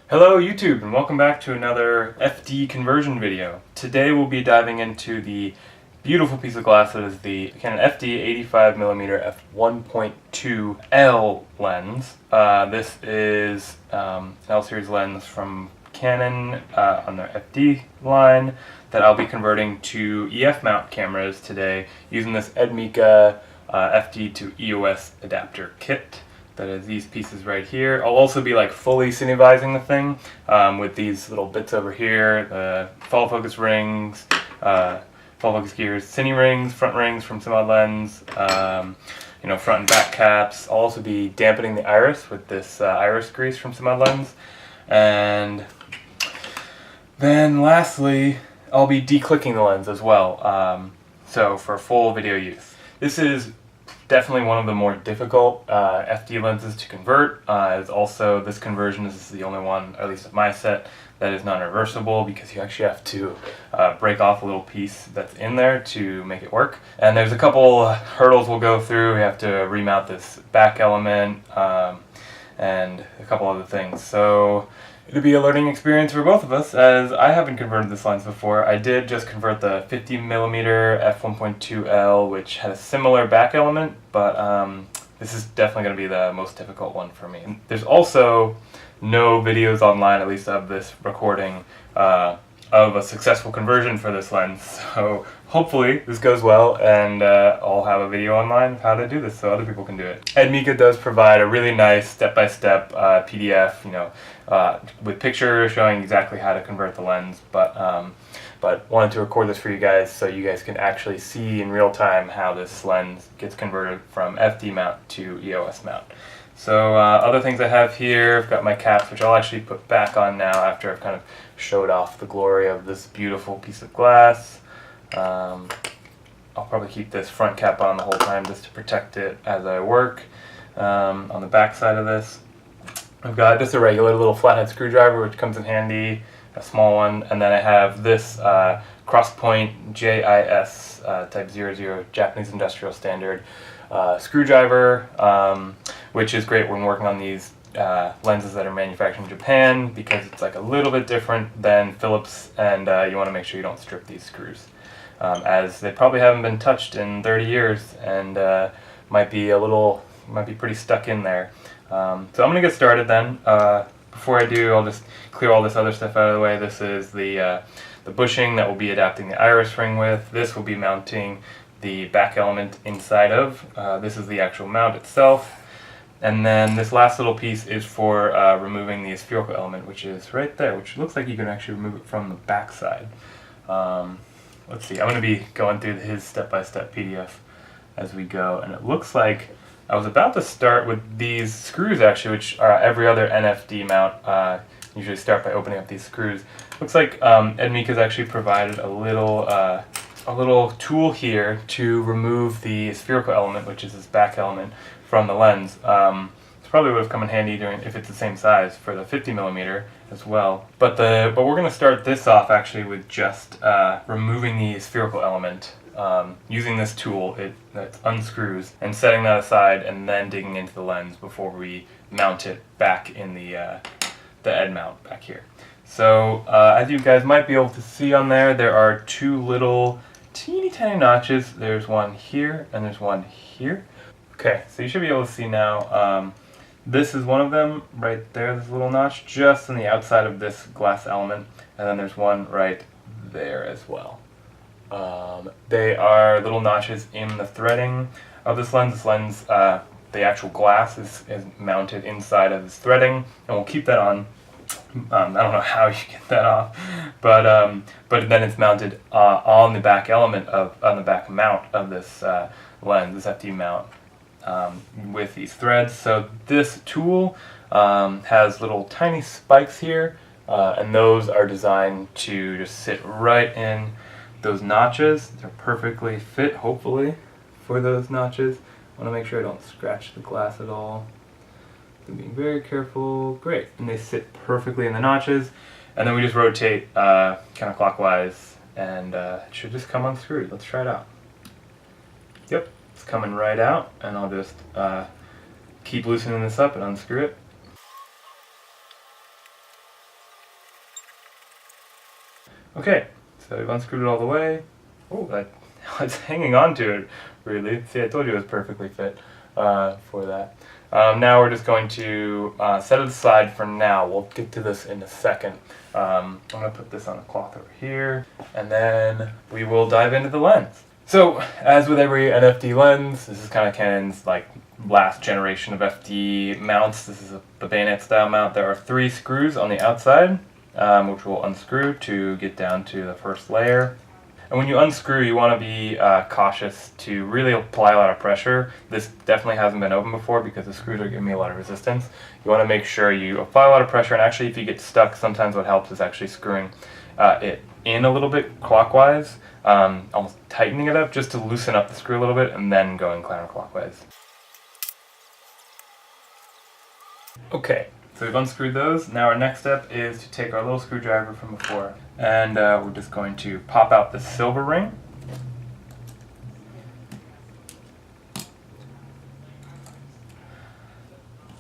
Hello YouTube and welcome back to another FD conversion video. Today we'll be diving into the beautiful piece of glass that is the Canon FD 85mm f1.2L lens. This is an L series lens from Canon on their FD line that I'll be converting to EF mount cameras today using this Ed Mika FD to EOS adapter kit. That is these pieces right here. I'll also be like fully cinevising the thing with these little bits over here, the follow focus rings, follow focus gears, cine rings, front rings from Cine-mod lens, front and back caps. I'll also be dampening the iris with this iris grease from Cine-mod lens. And then lastly, I'll be declicking the lens as well, so for full video use. This is definitely one of the more difficult FD lenses to convert. As also, this conversion is the only one, at least of my set, that is non-reversible because you actually have to break off a little piece that's in there to make it work. And there's a couple hurdles we'll go through. We have to remount this back element and a couple other things. So it'll be a learning experience for both of us, as I haven't converted this lens before. I did just convert the 50mm f1.2L, which had a similar back element, but this is definitely going to be the most difficult one for me. And there's also no videos online, at least of this recording, of a successful conversion for this lens. So hopefully this goes well, and I'll have a video online of how to do this so other people can do it. Ed Mika does provide a really nice step-by-step PDF, with pictures showing exactly how to convert the lens, but wanted to record this for you guys so you guys can actually see in real time how this lens gets converted from FD mount to EOS mount. So other things I have here, I've got my caps, which I'll actually put back on now after I've kind of showed off the glory of this beautiful piece of glass. I'll probably keep this front cap on the whole time just to protect it as I work. On the back side of this, I've got just a regular little flathead screwdriver, which comes in handy, a small one, and then I have this Crosspoint JIS Type 00 Japanese Industrial Standard screwdriver, which is great when working on these lenses that are manufactured in Japan, because it's like a little bit different than Phillips, and you want to make sure you don't strip these screws, as they probably haven't been touched in 30 years and might be pretty stuck in there. So I'm going to get started then. Before I do, I'll just clear all this other stuff out of the way. This is the bushing that we'll be adapting the iris ring with. This will be mounting the back element inside of. This is the actual mount itself. And then this last little piece is for removing the spherical element, which is right there, which looks like you can actually remove it from the back side. Let's see, I'm going to be going through his step-by-step PDF as we go, and it looks like I was about to start with these screws actually, which are every other nFD mount. Usually start by opening up these screws. Looks like Ed Mika's actually provided a little tool here to remove the spherical element, which is this back element, from the lens. It probably would have come in handy if it's the same size for the 50mm as well. But we're going to start this off actually with just removing the spherical element. Using this tool that unscrews, and setting that aside, and then digging into the lens before we mount it back in the Ed mount back here. So as you guys might be able to see on there, there are two little teeny tiny notches. There's one here and there's one here. Okay, so you should be able to see now. This is one of them right there, this little notch just on the outside of this glass element, and then there's one right there as well. They are little notches in the threading of this lens. The actual glass is mounted inside of this threading, and we'll keep that on. I don't know how you get that off, but then it's mounted on the back element on the back mount of this lens, this FD mount, with these threads. So this tool has little tiny spikes here, and those are designed to just sit right in those notches. They're perfectly fit, hopefully, for those notches. I want to make sure I don't scratch the glass at all. I'm being very careful. Great. And they sit perfectly in the notches. And then we just rotate counterclockwise, and it should just come unscrewed. Let's try it out. Yep, it's coming right out, and I'll just keep loosening this up and unscrew it. Okay, so we've unscrewed it all the way. Oh, it's hanging on to it, really. See, I told you it was perfectly fit for that. Now we're just going to set it aside for now. We'll get to this in a second. I'm going to put this on a cloth over here, and then we will dive into the lens. So, as with every nFD lens, this is kind of Canon's last generation of FD mounts. This is the bayonet style mount. There are 3 screws on the outside, which we'll unscrew to get down to the first layer. And when you unscrew, you want to be cautious to really apply a lot of pressure. This definitely hasn't been opened before because the screws are giving me a lot of resistance. You want to make sure you apply a lot of pressure, and actually if you get stuck, sometimes what helps is actually screwing it in a little bit clockwise, almost tightening it up just to loosen up the screw a little bit, and then going counterclockwise. Okay. So we've unscrewed those. Now our next step is to take our little screwdriver from before, and we're just going to pop out the silver ring.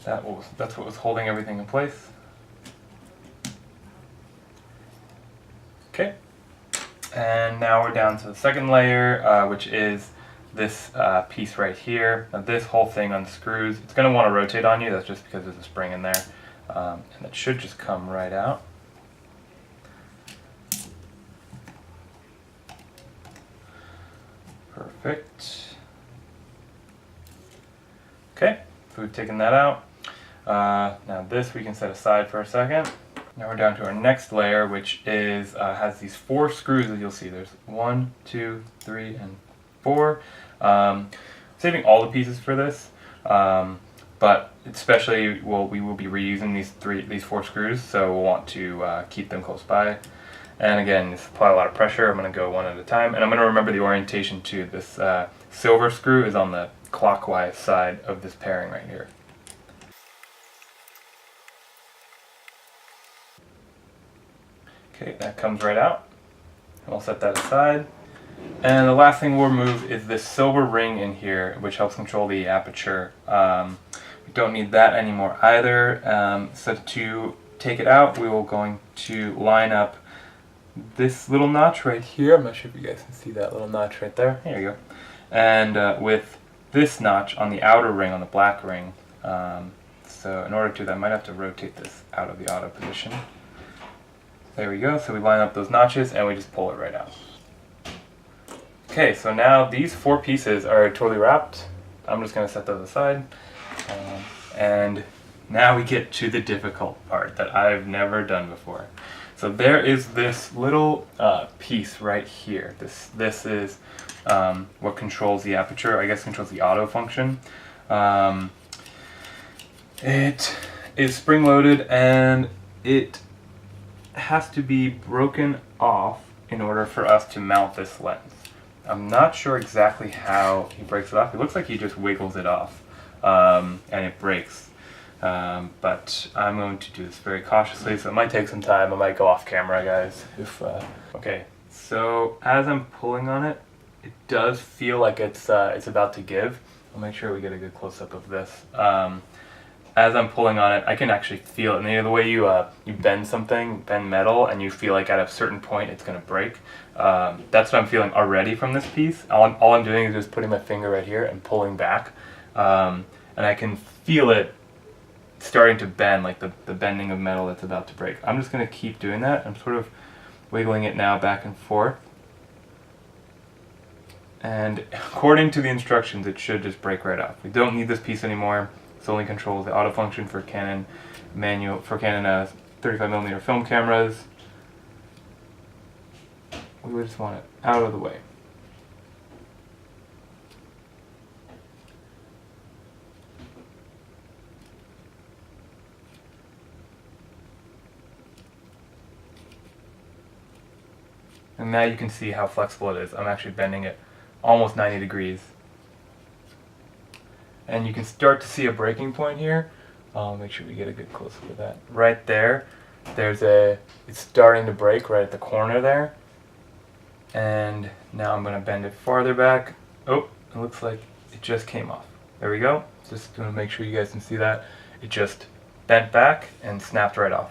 That's what was holding everything in place. Okay. And now we're down to the second layer, which is this piece right here. Now this whole thing unscrews. It's going to want to rotate on you. That's just because there's a spring in there. And it should just come right out. Perfect. Okay, so we've taken that out. Now this we can set aside for a second. Now we're down to our next layer, which is has these 4 screws that you'll see. There's 1, 2, 3, and 4. Saving all the pieces for this. But especially, we will be reusing these 4 screws, so we'll want to keep them close by. And again, just apply a lot of pressure. I'm going to go one at a time, and I'm going to remember the orientation too. This silver screw is on the clockwise side of this pairing right here. Okay, that comes right out. And we'll set that aside. And the last thing we'll remove is this silver ring in here, which helps control the aperture. We don't need that anymore either. So to take it out, we will going to line up this little notch right here. I'm not sure if you guys can see that little notch right there. There you go. And with this notch on the outer ring, on the black ring. So in order to do that, I might have to rotate this out of the auto position. There we go. So we line up those notches and we just pull it right out. Okay, so now these 4 pieces are totally wrapped. I'm just going to set those aside. And now we get to the difficult part that I've never done before. So there is this little piece right here. This is what controls the aperture, I guess controls the auto function. It is spring-loaded, and it has to be broken off in order for us to mount this lens. I'm not sure exactly how he breaks it off. It looks like he just wiggles it off and it breaks. But I'm going to do this very cautiously, so it might take some time. I might go off camera, guys. Okay, so as I'm pulling on it, it does feel like it's about to give. I'll make sure we get a good close-up of this. As I'm pulling on it, I can actually feel it. And the way you bend something, bend metal, and you feel like at a certain point it's going to break. That's what I'm feeling already from this piece. All I'm doing is just putting my finger right here and pulling back. And I can feel it starting to bend, like the bending of metal that's about to break. I'm just going to keep doing that. I'm sort of wiggling it now back and forth. And according to the instructions, it should just break right off. We don't need this piece anymore. This only controls the auto function for Canon 35mm film cameras. We just want it out of the way. And now you can see how flexible it is. I'm actually bending it almost 90 degrees. And you can start to see a breaking point here. I'll make sure we get a good close-up of that. Right there, it's starting to break right at the corner there. And now I'm going to bend it farther back. Oh, it looks like it just came off. There we go. Just going to make sure you guys can see that. It just bent back and snapped right off.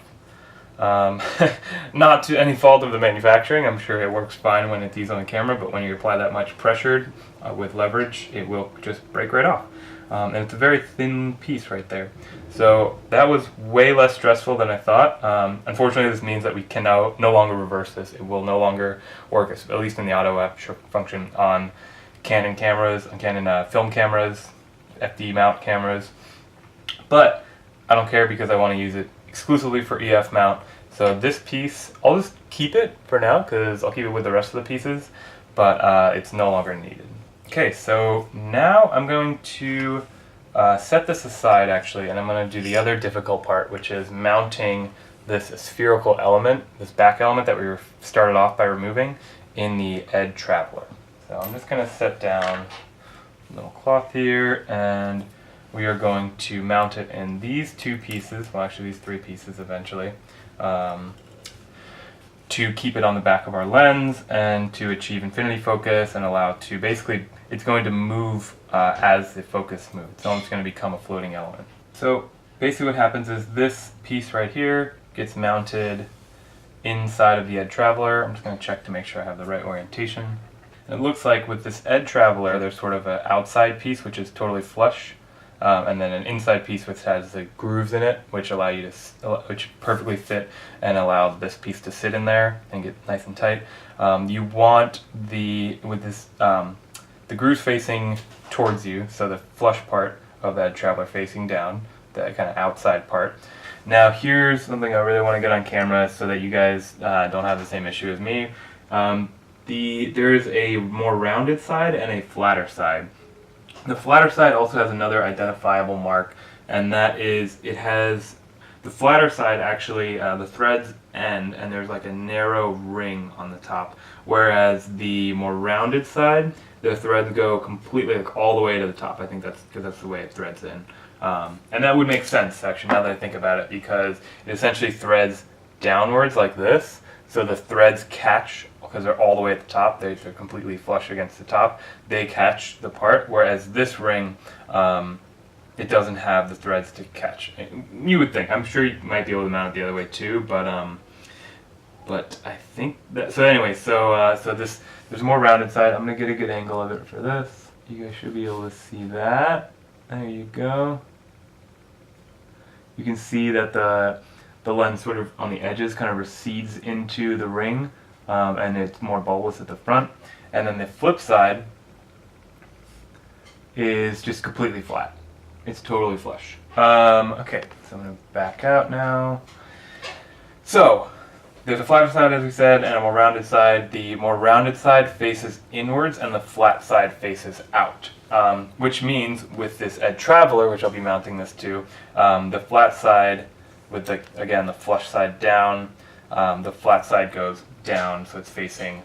Not to any fault of the manufacturing, I'm sure it works fine when it's used on the camera, but when you apply that much pressure with leverage, it will just break right off. And it's a very thin piece right there. So that was way less stressful than I thought. Unfortunately, this means that we can now no longer reverse this. It will no longer work, at least in the auto aperture function, on Canon cameras, on Canon film cameras, FD mount cameras. But I don't care because I want to use it exclusively for EF mount. So this piece, I'll just keep it for now because I'll keep it with the rest of the pieces, but it's no longer needed. Okay, so now I'm going to set this aside actually, and I'm going to do the other difficult part, which is mounting this spherical element, this back element that we started off by removing in the Ed Traveler. So I'm just going to set down a little cloth here, and we are going to mount it in these two pieces, well actually these three pieces eventually, to keep it on the back of our lens and to achieve infinity focus and allow to basically, it's going to move as the focus moves. It's almost going to become a floating element. So basically what happens is this piece right here gets mounted inside of the Ed Traveler. I'm just going to check to make sure I have the right orientation. And it looks like with this Ed Traveler there's sort of an outside piece which is totally flush, and then an inside piece which has the grooves in it, which allow you to, which perfectly fit and allow this piece to sit in there and get nice and tight. You want with this the grooves facing towards you, so the flush part of that traveler facing down, that kind of outside part. Now here's something I really want to get on camera so that you guys don't have the same issue as me. There is a more rounded side and a flatter side. The flatter side also has another identifiable mark, and that is it has the flatter side actually the threads end and there's like a narrow ring on the top, whereas the more rounded side the threads go completely like all the way to the top. I think that's because that's the way it threads in, and that would make sense actually now that I think about it, because it essentially threads downwards like this, so the threads catch because they're all the way at the top, they're completely flush against the top, they catch the part, whereas this ring, it doesn't have the threads to catch. You would think, I'm sure you might be able to mount it the other way too, but I think that, so anyway, so this, there's a more rounded side. I'm going to get a good angle of it for this. You guys should be able to see that. There you go. You can see that the lens sort of on the edges kind of recedes into the ring, and it's more bulbous at the front. And then the flip side is just completely flat. It's totally flush. Okay, so I'm going to back out now. So there's a flatter side, as we said, and a more rounded side. The more rounded side faces inwards and the flat side faces out. Which means with this Ed Traveler, which I'll be mounting this to, the flat side with the, again, the flush side down, the flat side goes down, so it's facing,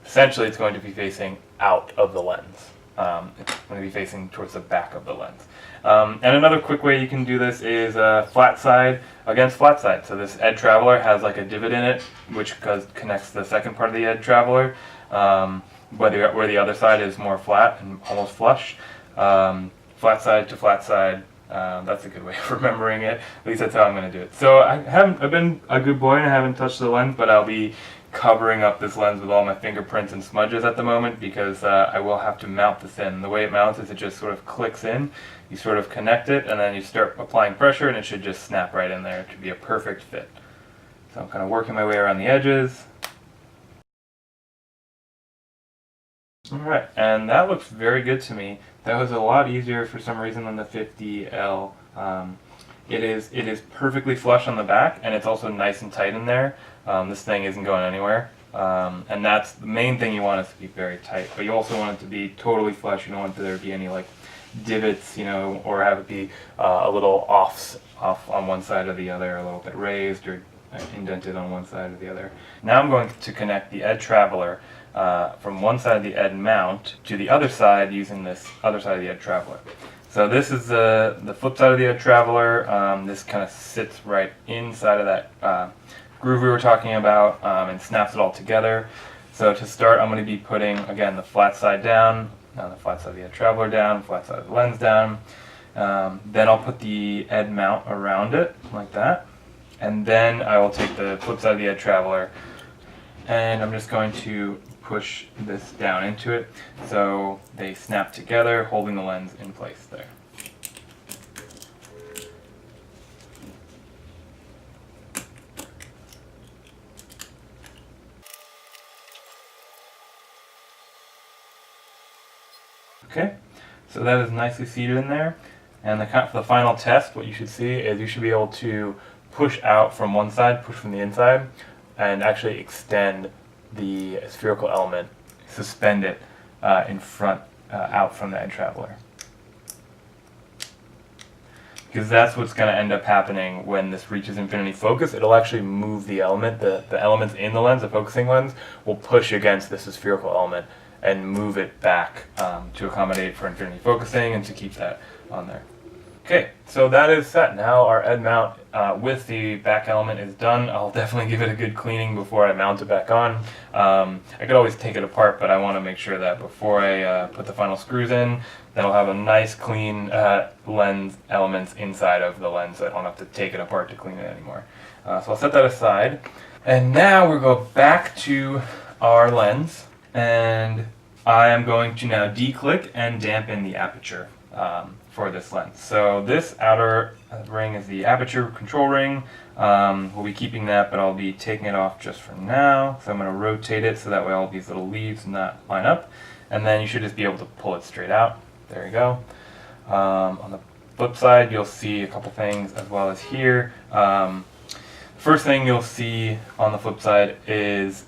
essentially it's going to be facing out of the lens. It's going to be facing towards the back of the lens. And another quick way you can do this is flat side against flat side. So this Ed Traveler has like a divot in it, which connects the second part of the Ed Traveler, where the other side is more flat and almost flush. Flat side to flat side. That's a good way of remembering it. At least that's how I'm going to do it. So I've been a good boy and I haven't touched the lens, but I'll be covering up this lens with all my fingerprints and smudges at the moment because I will have to mount this in. The way it mounts is it just sort of clicks in. You sort of connect it and then you start applying pressure and it should just snap right in there. It should be a perfect fit. So I'm kind of working my way around the edges. Alright, and that looks very good to me. That was a lot easier for some reason than the 50L. It is perfectly flush on the back, and it's also nice and tight in there. This thing isn't going anywhere. And that's the main thing you want it to be very tight. But you also want it to be totally flush. You don't want there to be any like divots, you know, or have it be a little off on one side or the other, a little bit raised or indented on one side or the other. Now I'm going to connect the Ed Traveler from one side of the Ed mount to the other side using this other side of the Ed Traveler. So this is the flip side of the Ed Traveler. This kind of sits right inside of that groove we were talking about and snaps it all together. So to start, I'm going to be putting, again, the flat side down, now the flat side of the Ed Traveler down, flat side of the lens down. Then I'll put the Ed mount around it, like that. And then I will take the flip side of the Ed Traveler, and I'm just going to push this down into it so they snap together, holding the lens in place there. Okay, so that is nicely seated in there. And for the final test, what you should see is you should be able to push out from one side, push from the inside, and actually extend the spherical element, suspend it in front, out from the Ed Traveler. Because that's what's going to end up happening when this reaches infinity focus. It'll actually move the element, the elements in the lens, the focusing lens, will push against this spherical element and move it back to accommodate for infinity focusing and to keep that on there. Okay, so that is set. Now our Ed mount with the back element is done. I'll definitely give it a good cleaning before I mount it back on. I could always take it apart, but I want to make sure that before I put the final screws in, that'll have a nice clean lens elements inside of the lens, so I don't have to take it apart to clean it anymore. So I'll set that aside. And now we'll go back to our lens, and I am going to now declick and dampen the aperture for this lens. So this outer ring is the aperture control ring. We'll be keeping that, but I'll be taking it off just for now. So I'm going to rotate it so that way all these little leaves not line up. And then you should just be able to pull it straight out. There you go. On the flip side, you'll see a couple things as well as here. First thing you'll see on the flip side is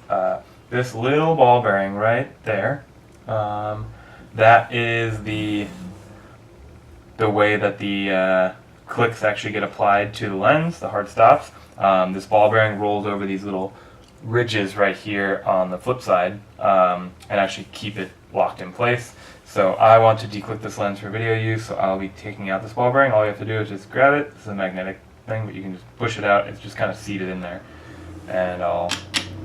this little ball bearing right there. That is the way that the clicks actually get applied to the lens, the hard stops. This ball bearing rolls over these little ridges right here on the flip side and actually keep it locked in place. So I want to declick this lens for video use, so I'll be taking out this ball bearing. All you have to do is just grab it. This is a magnetic thing, but you can just push it out. It's just kind of seated in there. And I'll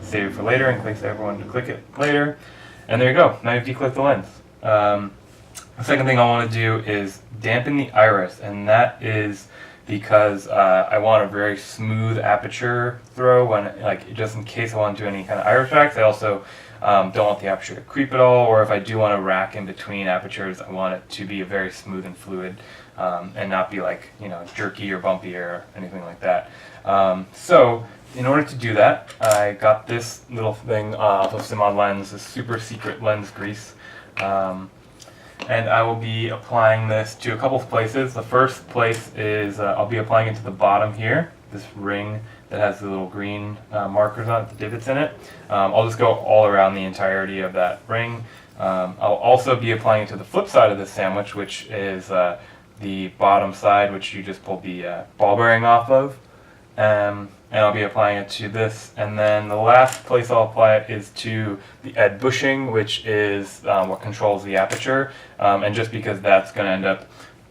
save it for later in case I ever wanted to click it later. And there you go. Now you've declicked the lens. The second thing I want to do is dampen the iris, and that is because I want a very smooth aperture throw when, like, just in case I want to do any kind of iris tracks. I also don't want the aperture to creep at all, or if I do want to rack in between apertures, I want it to be very smooth and fluid and not be like, you know, jerky or bumpy or anything like that. So in order to do that, I got this little thing off of Cine-mod lens, this super secret lens grease. And I will be applying this to a couple of places. The first place is I'll be applying it to the bottom here, this ring that has the little green markers on it, the divots in it. I'll just go all around the entirety of that ring. I'll also be applying it to the flip side of this sandwich, which is the bottom side, which you just pulled the ball bearing off of. And I'll be applying it to this, and then the last place I'll apply it is to the Ed bushing, which is what controls the aperture, and just because that's going to end up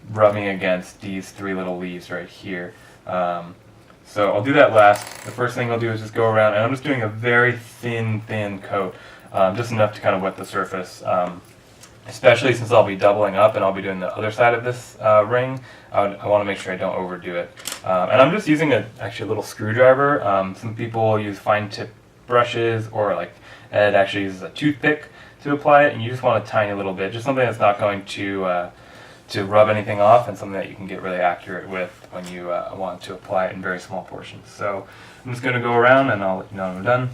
rubbing against these three little leaves right here. So I'll do that last. The first thing I'll do is just go around, and I'm just doing a very thin coat, just enough to kind of wet the surface. Especially since I'll be doubling up and I'll be doing the other side of this ring, I want to make sure I don't overdo it. And I'm just using actually a little screwdriver. Some people use fine tip brushes, or like Ed actually uses a toothpick to apply it, and you just want a tiny little bit, just something that's not going to rub anything off, and something that you can get really accurate with when you want to apply it in very small portions. So I'm just going to go around and I'll let you know when I'm done.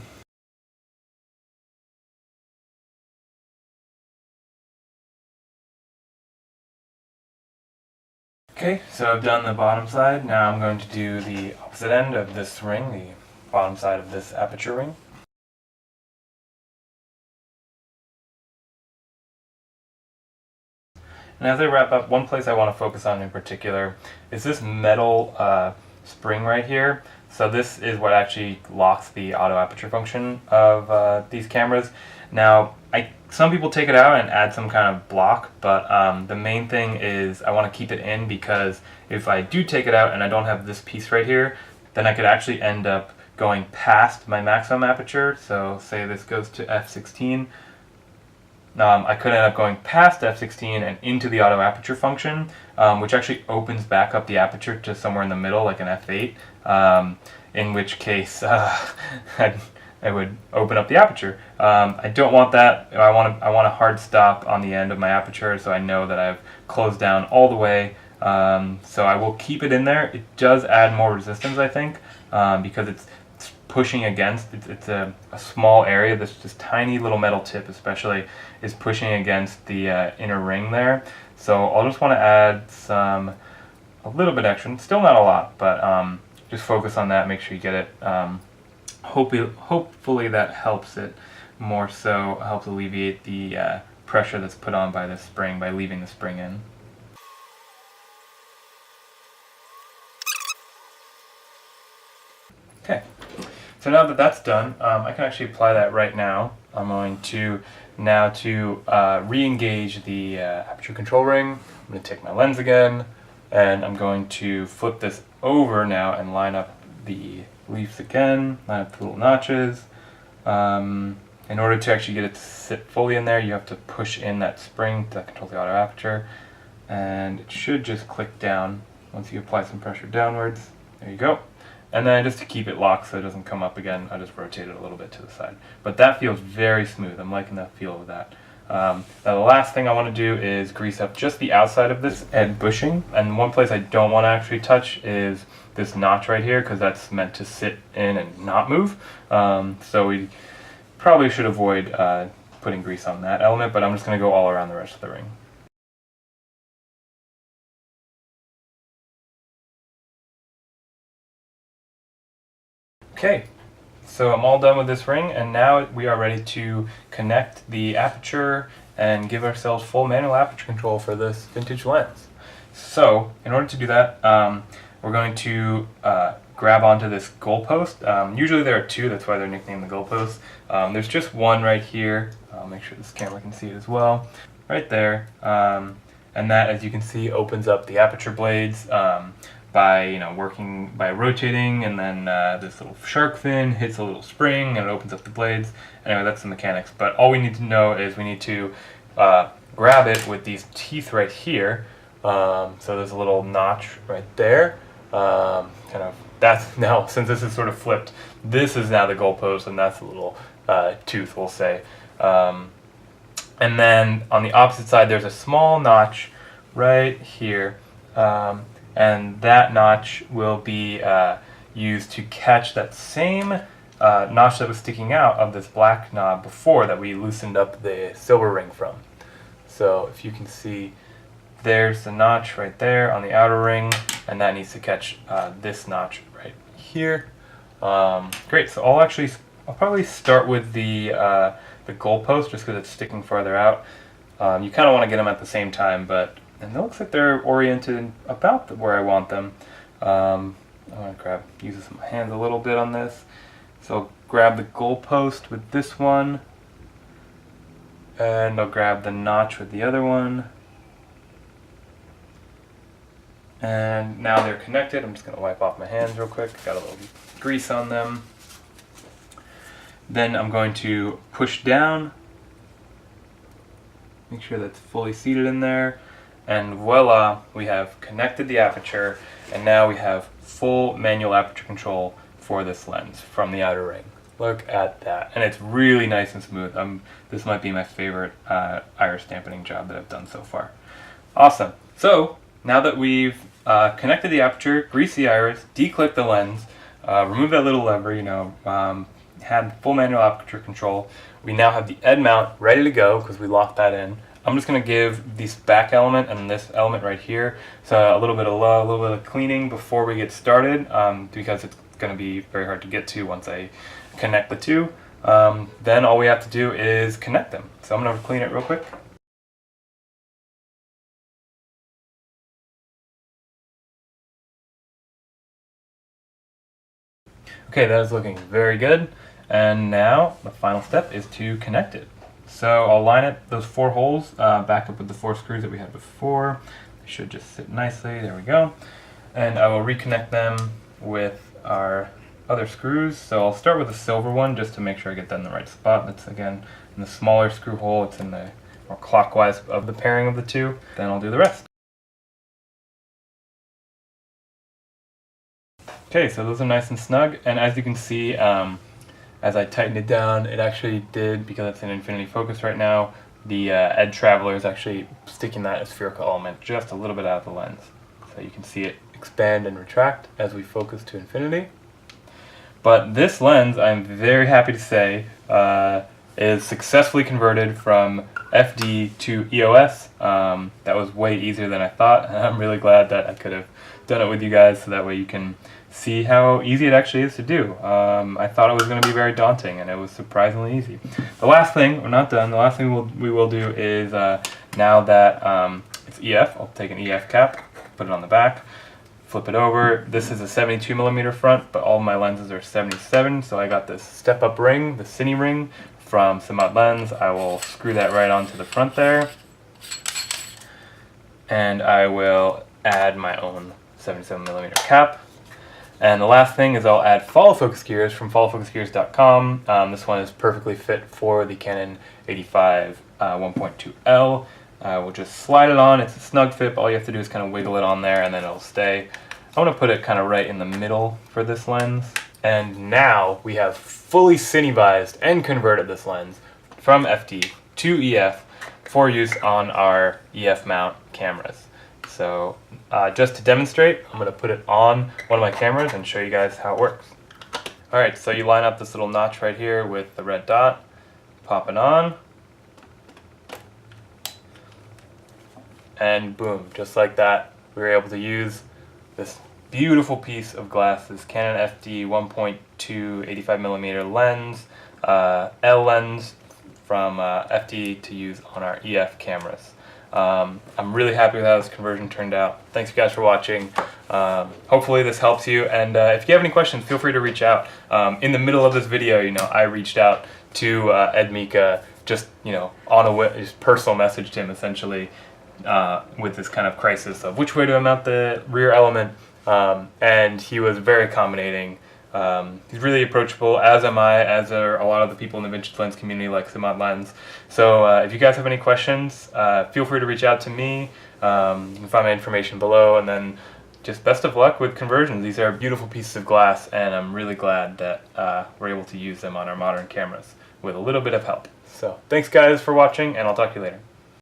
Okay, so I've done the bottom side. Now I'm going to do the opposite end of this ring, the bottom side of this aperture ring. And as I wrap up, one place I want to focus on in particular is this metal spring right here. So this is what actually locks the auto aperture function of these cameras. Now, some people take it out and add some kind of block, but the main thing is I want to keep it in, because if I do take it out and I don't have this piece right here, then I could actually end up going past my maximum aperture. So say this goes to f16. I could end up going past f16 and into the auto aperture function, which actually opens back up the aperture to somewhere in the middle, like an f8. in which case I would open up the aperture. I don't want that. I want a hard stop on the end of my aperture, so I know that I've closed down all the way. So I will keep it in there. It does add more resistance, I think, because it's pushing against. It's a small area. This tiny little metal tip, especially, is pushing against the inner ring there. So I'll just want to add a little bit extra. Still not a lot, but just focus on that. Make sure you get it. Hopefully that helps it more so, helps alleviate the pressure that's put on by the spring by leaving the spring in. Okay, so now that that's done, I can actually apply that right now. I'm going to now re-engage the aperture control ring. I'm going to take my lens again, and I'm going to flip this over now and line up the leaves again, line up the little notches. In order to actually get it to sit fully in there, you have to push in that spring that controls the auto aperture, and it should just click down once you apply some pressure downwards. There you go. And then just to keep it locked so it doesn't come up again, I just rotate it a little bit to the side. But that feels very smooth. I'm liking that feel of that. Now the last thing I want to do is grease up just the outside of this Ed bushing. And one place I don't want to actually touch is this notch right here, because that's meant to sit in and not move. So we probably should avoid putting grease on that element, but I'm just going to go all around the rest of the ring. Okay, so I'm all done with this ring, and now we are ready to connect the aperture and give ourselves full manual aperture control for this vintage lens. So in order to do that, we're going to grab onto this goalpost. Usually there are two, that's why they're nicknamed the goalposts. There's just one right here. I'll make sure this camera can see it as well. Right there. And that, as you can see, opens up the aperture blades by by rotating, and then this little shark fin hits a little spring and it opens up the blades. Anyway, that's the mechanics. But all we need to know is we need to grab it with these teeth right here. So there's a little notch right there. That's now, since this is sort of flipped, this is now the goalpost, and that's a little tooth, we'll say. And then on the opposite side, there's a small notch right here. And that notch will be used to catch that same notch that was sticking out of this black knob before that we loosened up the silver ring from. So if you can see, there's the notch right there on the outer ring, and that needs to catch this notch right here. Great, so I'll probably start with the goalpost just because it's sticking farther out. You kind of want to get them at the same time, and it looks like they're oriented about where I want them. I'm going to use my hands a little bit on this. So I'll grab the goalpost with this one, and I'll grab the notch with the other one. And now they're connected. I'm just going to wipe off my hands real quick. Got a little grease on them. Then I'm going to push down, make sure that's fully seated in there. And voila, we have connected the aperture, and now we have full manual aperture control for this lens from the outer ring. Look at that. And it's really nice and smooth. This might be my favorite iris dampening job that I've done so far. Awesome. So now that we've connected the aperture, greased the iris, declicked the lens, removed that little lever, had full manual aperture control, we now have the Ed mount ready to go because we locked that in. I'm just going to give this back element and this element right here a little bit of love, a little bit of cleaning before we get started, because it's going to be very hard to get to once I connect the two. Then all we have to do is connect them. So I'm going to clean it real quick. Okay, that is looking very good. And now the final step is to connect it. So I'll line up those 4 holes back up with the 4 screws that we had before. They should just sit nicely. There we go. And I will reconnect them with our other screws. So I'll start with the silver one just to make sure I get that in the right spot. That's again in the smaller screw hole. It's in the more clockwise of the pairing of the two. Then I'll do the rest. Okay, so those are nice and snug, and as you can see, as I tightened it down, it actually did, because it's in infinity focus right now, the Ed Traveler is actually sticking that spherical element just a little bit out of the lens. So you can see it expand and retract as we focus to infinity. But this lens, I'm very happy to say, is successfully converted from FD to EOS. That was way easier than I thought, and I'm really glad that I could have done it with you guys so that way you can see how easy it actually is to do. I thought it was going to be very daunting, and it was surprisingly easy. The last thing, we're not done, the last thing we will do is, now that it's EF, I'll take an EF cap, put it on the back, flip it over. This is a 72mm front, but all my lenses are 77, so I got this step-up ring, the Cine ring, from Cine-mod lens. I will screw that right onto the front there, and I will add my own 77mm cap. And the last thing is I'll add follow focus gears from followfocusgears.com. This one is perfectly fit for the Canon 85 1.2L. We'll just slide it on. It's a snug fit, but all you have to do is kind of wiggle it on there and then it'll stay. I want to put it kind of right in the middle for this lens. And now we have fully cinevised and converted this lens from FD to EF for use on our EF mount cameras. So just to demonstrate, I'm going to put it on one of my cameras and show you guys how it works. Alright, so you line up this little notch right here with the red dot, pop it on, and boom, just like that, we were able to use this beautiful piece of glass, this Canon FD 1.2 85mm lens, L lens from FD to use on our EF cameras. I'm really happy with how this conversion turned out. Thanks you guys for watching. Hopefully this helps you, and if you have any questions, feel free to reach out. In the middle of this video, I reached out to Ed Mika, just on a just personal message to him essentially, with this kind of crisis of which way to mount the rear element, and he was very accommodating. He's really approachable, as am I, as are a lot of the people in the vintage lens community like Cine-mod lens. So if you guys have any questions, feel free to reach out to me. You can find my information below, and then just best of luck with conversions. These are beautiful pieces of glass, and I'm really glad that we're able to use them on our modern cameras with a little bit of help. So thanks guys for watching, and I'll talk to you later.